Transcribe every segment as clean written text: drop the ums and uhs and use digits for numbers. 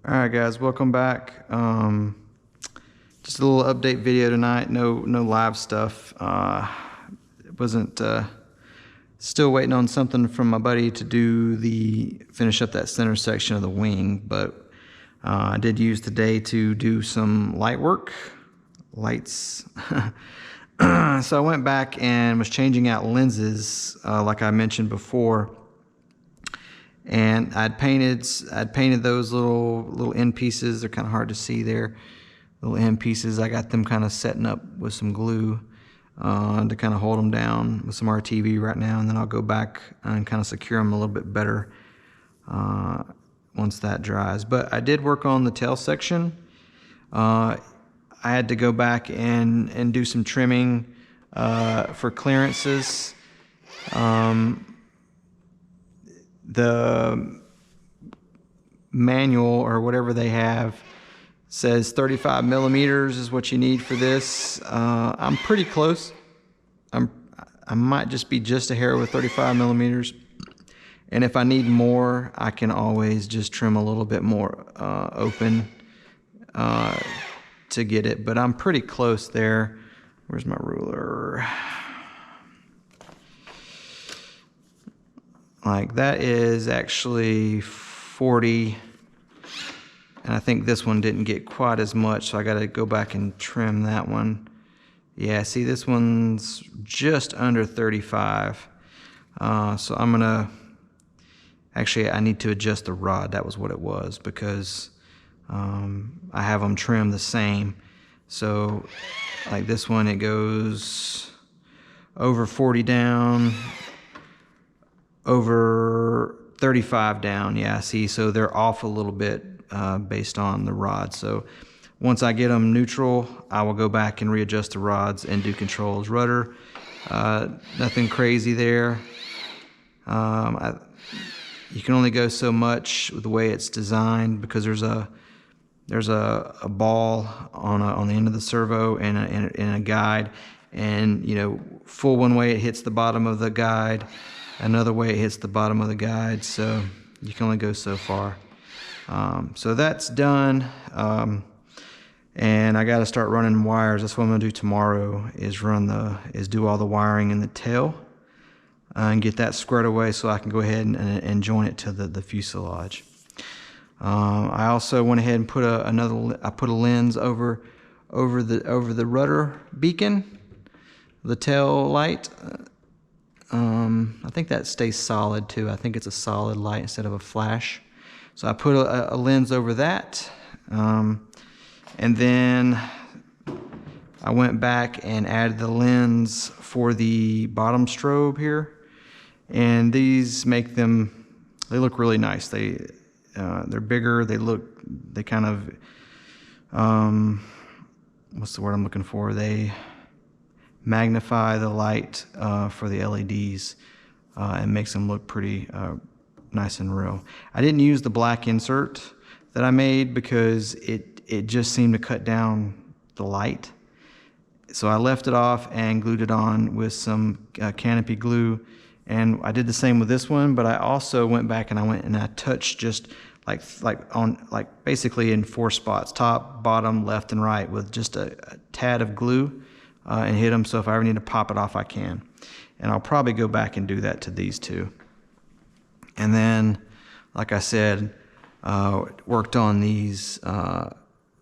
All right, guys, welcome back. Just a little update video tonight. No live stuff. Wasn't still waiting on something from my buddy to finish up that center section of the wing, but I did use today to do some lights. So I went back and was changing out lenses, like I mentioned before. And I'd painted those little end pieces. They're kind of hard to see there. Little end pieces. I got them kind of setting up with some glue to kind of hold them down with some RTV right now, and then I'll go back and kind of secure them a little bit better once that dries. But I did work on the tail section. I had to go back and do some trimming for clearances. The manual or whatever they have says 35 millimeters is what you need for this. I'm pretty close. I might just be just a hair with 35 millimeters. And if I need more, I can always just trim a little bit more open to get it. But I'm pretty close there. Where's my ruler? Like that is actually 40, and I think this one didn't get quite as much, so I got to go back and trim that one. Yeah, see, this one's just under 35. So I'm gonna I need to adjust the rod. That was what it was, because I have them trimmed the same. So like this one, it goes over 40 down, over 35 down. Yeah, see, so they're off a little bit based on the rod. So once I get them neutral, I will go back and readjust the rods and do controls. Rudder, nothing crazy there. You can only go so much with the way it's designed, because there's a ball on the end of the servo and a guide, and you know, full one way it hits the bottom of the guide, another way it hits the bottom of the guide, so you can only go so far. So that's done, and I got to start running wires. That's what I'm gonna do tomorrow, is do all the wiring in the tail and get that squared away so I can go ahead and join it to the fuselage. I also went ahead and put a lens over the rudder beacon, the tail light. I think that stays solid too. I think it's a solid light instead of a flash. So I put a lens over that. And then I went back and added the lens for the bottom strobe here. And these make them, they look really nice. They're bigger. They kind of, what's the word I'm looking for? They magnify the light for the LEDs and makes them look pretty nice and real. I didn't use the black insert that I made because it just seemed to cut down the light. So I left it off and glued it on with some canopy glue. And I did the same with this one, but I also went back and I touched just like basically in 4 spots, top, bottom, left, and right, with just a tad of glue. And hit them, so if I ever need to pop it off, I can. And I'll probably go back and do that to these two. And then, like I said, worked on these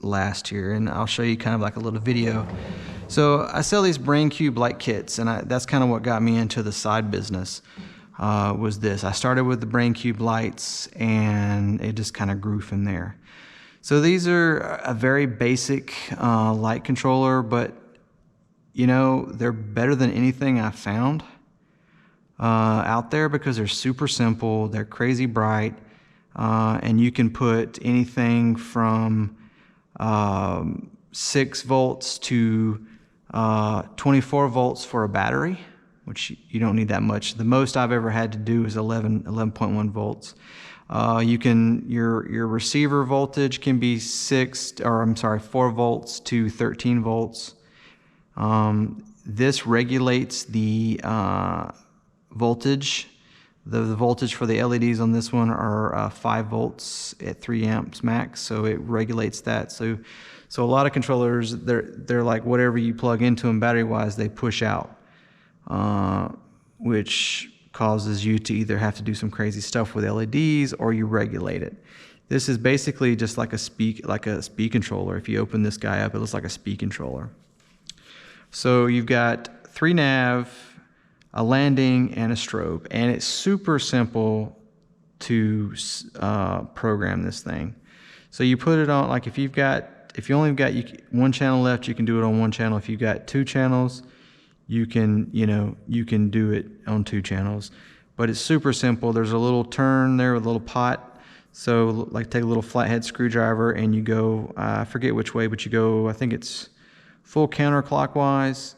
last year, and I'll show you kind of like a little video. So I sell these Braincube light kits, and that's kind of what got me into the side business, was this. I started with the Braincube lights, and it just kind of grew from there. So these are a very basic light controller, but you know, they're better than anything I've found out there, because they're super simple, they're crazy bright, and you can put anything from 6 volts to 24 volts for a battery, which you don't need that much. The most I've ever had to do is 11.1 volts. Your receiver voltage can be 4 volts to 13 volts. This regulates the voltage The voltage for the LEDs on this one are 5 volts at 3 amps max, so it regulates that. So a lot of controllers, they're like whatever you plug into them battery-wise, they push out, which causes you to either have to do some crazy stuff with LEDs or you regulate it. This is basically just like a speed controller. If you open this guy up, it looks like a speed controller. So you've got 3 nav, a landing, and a strobe, and it's super simple to program this thing. So you put it on, like if you only got one channel left, you can do it on one channel. If you've got 2 channels, you can do it on 2 channels. But it's super simple. There's a little turn there with a little pot. So like take a little flathead screwdriver and you go, I forget which way, but you go, I think it's full counterclockwise.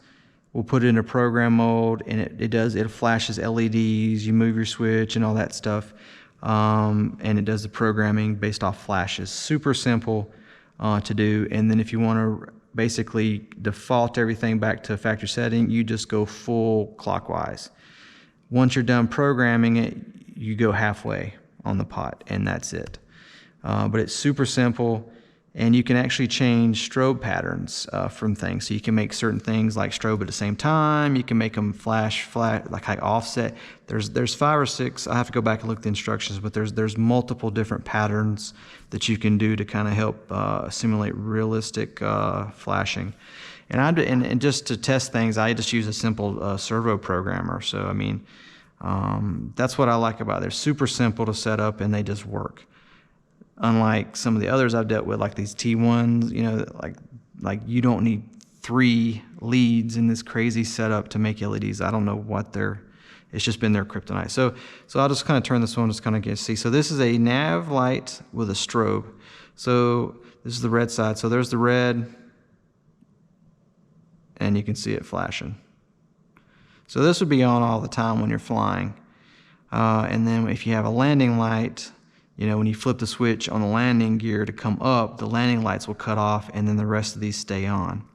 We'll put it into program mode, and it flashes LEDs, you move your switch and all that stuff. And it does the programming based off flashes. Super simple to do. And then if you want to basically default everything back to factory setting, you just go full clockwise. Once you're done programming it, you go halfway on the pot, and that's it. But it's super simple, and you can actually change strobe patterns from things. So you can make certain things like strobe at the same time. You can make them flash flat, like offset. There's 5 or 6. I have to go back and look at the instructions, but there's multiple different patterns that you can do to kind of help simulate realistic flashing. And just to test things, I just use a simple servo programmer. So I mean, that's what I like about it. They're super simple to set up, and they just work. Unlike some of the others I've dealt with, like these T1s, you know, like you don't need 3 leads in this crazy setup to make LEDs. I don't know what it's just been their kryptonite. So I'll just kind of turn this on, just kind of get to see. So this is a nav light with a strobe. So this is the red side. So there's the red, and you can see it flashing. So this would be on all the time when you're flying. And then if you have a landing light, you know, when you flip the switch on the landing gear to come up, the landing lights will cut off, and then the rest of these stay on.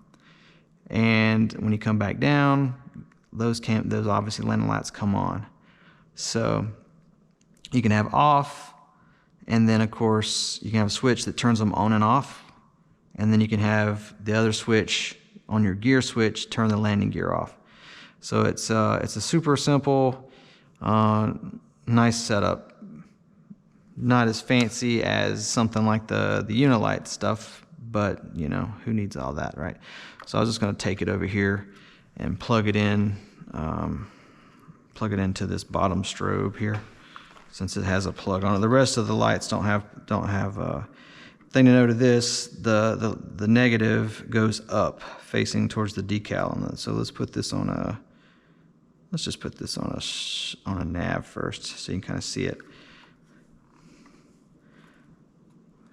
And when you come back down, those obviously landing lights come on. So you can have off, and then of course you can have a switch that turns them on and off, and then you can have the other switch on your gear switch turn the landing gear off. So it's a super simple, nice setup. Not as fancy as something like the Unilight stuff, but you know, who needs all that, right? So I was just going to take it over here and plug it in, plug it into this bottom strobe here, since it has a plug on it. The rest of the lights don't have thing to note of this. The negative goes up, facing towards the decal. So let's put this on a. Let's just put this on a nav first, so you can kind of see it.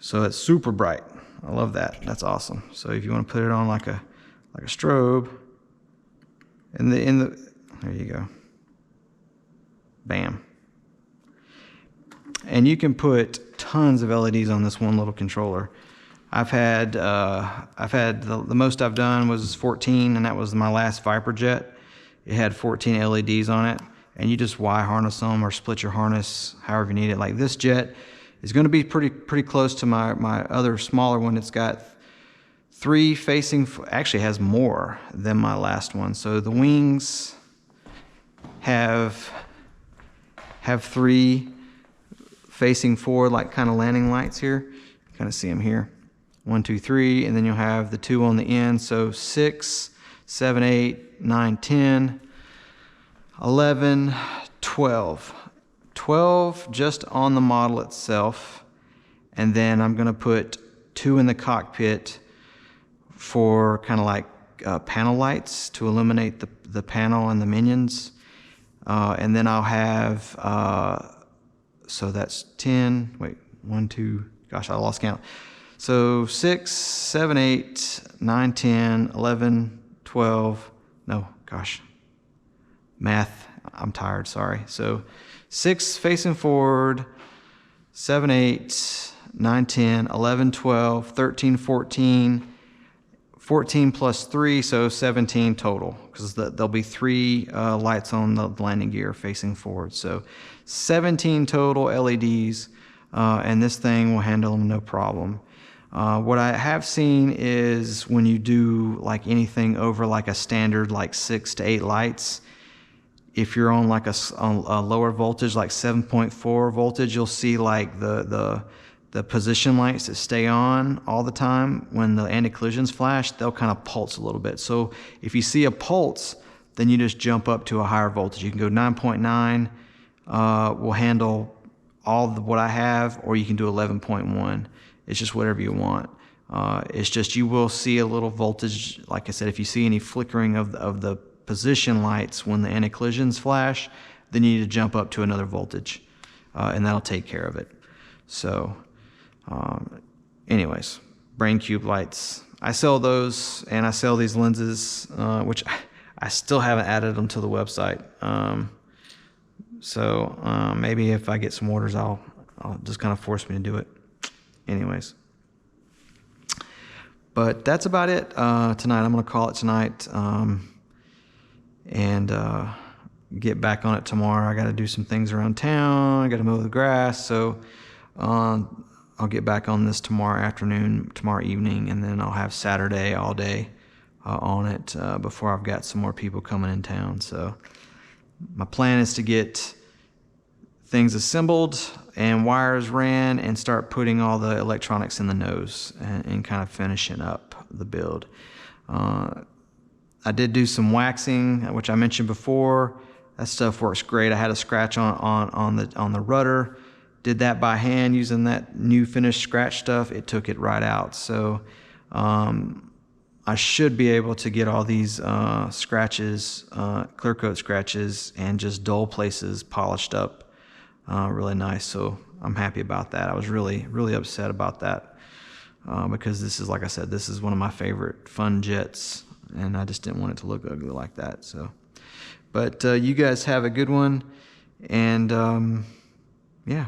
So it's super bright. I love that. That's awesome. So if you want to put it on like a strobe, there you go. Bam. And you can put tons of LEDs on this one little controller. I've had the most I've done was 14, and that was my last Viper jet. It had 14 LEDs on it, and you just Y harness them or split your harness however you need it. Like this jet is going to be pretty close to my other smaller one. It's got 3 facing, actually has more than my last one. So the wings have 3 facing forward, like kind of landing lights here. You kind of see them here. 1, 2, 3, and then you'll have the 2 on the end. So 6, 7, 8, 9, 10, 11, 12. 12 just on the model itself, and then I'm going to put 2 in the cockpit for kind of like panel lights to illuminate the panel and the minions, and then I'll have so that's 10, wait, 1, 2, gosh, I lost count. So 6, 7, 8, 9, 10, 11, 12, no, gosh, math, I'm tired, sorry. So 6 facing forward, 7, 8, 9, 10, 11, 12, 13, 14, 14 plus 3, so 17 total, because there'll be 3 lights on the landing gear facing forward. So 17 total LEDs, and this thing will handle them no problem. What I have seen is when you do like anything over like a standard like 6 to 8 lights, if you're on like a lower voltage like 7.4 voltage, you'll see like the position lights that stay on all the time. When the anti-collisions flash, they'll kind of pulse a little bit. So if you see a pulse, then you just jump up to a higher voltage. You can go 9.9, will handle all of what I have, or you can do 11.1. It's just whatever you want. It's just you will see a little voltage. Like I said, if you see any flickering of the position lights when the anti-collisions flash, then you need to jump up to another voltage, and that'll take care of it. So anyways, Braincube lights. I sell those, and I sell these lenses, which I still haven't added them to the website. So maybe if I get some orders, I'll just kind of force me to do it. Anyways, but that's about it tonight. I'm going to call it tonight, and get back on it tomorrow. I got to do some things around town. I got to mow the grass, so I'll get back on this tomorrow afternoon, tomorrow evening, and then I'll have Saturday all day on it before I've got some more people coming in town. So my plan is to get things assembled and wires ran and start putting all the electronics in the nose and kind of finishing up the build. I did do some waxing, which I mentioned before. That stuff works great. I had a scratch on the rudder. Did that by hand using that new finished scratch stuff. It took it right out. So I should be able to get all these scratches, clear coat scratches, and just dull places polished up really nice. So I'm happy about that. I was really upset about that because this is, like I said, this is one of my favorite fun jets, and I just didn't want it to look ugly like that. So, but you guys have a good one, and yeah,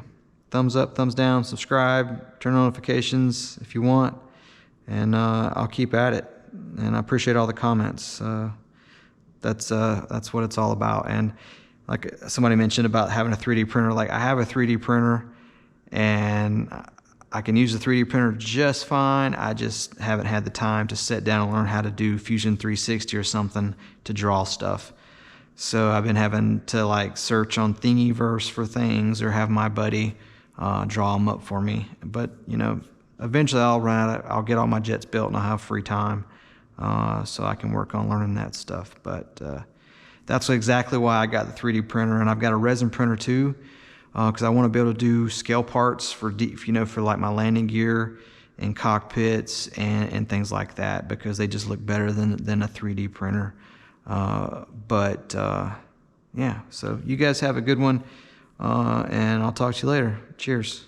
thumbs up, thumbs down, subscribe, turn on notifications if you want, and I'll keep at it. And I appreciate all the comments. That's what it's all about. And like somebody mentioned about having a 3D printer, like I have a 3D printer, and I can use the 3D printer just fine. I just haven't had the time to sit down and learn how to do Fusion 360 or something to draw stuff. So I've been having to like search on Thingiverse for things, or have my buddy draw them up for me. But you know, eventually I'll run out. I'll get all my jets built, and I'll have free time, so I can work on learning that stuff. But that's exactly why I got the 3D printer, and I've got a resin printer too, because I want to be able to do scale parts for for like my landing gear and cockpits and things like that, because they just look better than a 3D printer. Yeah, so you guys have a good one, and I'll talk to you later. Cheers.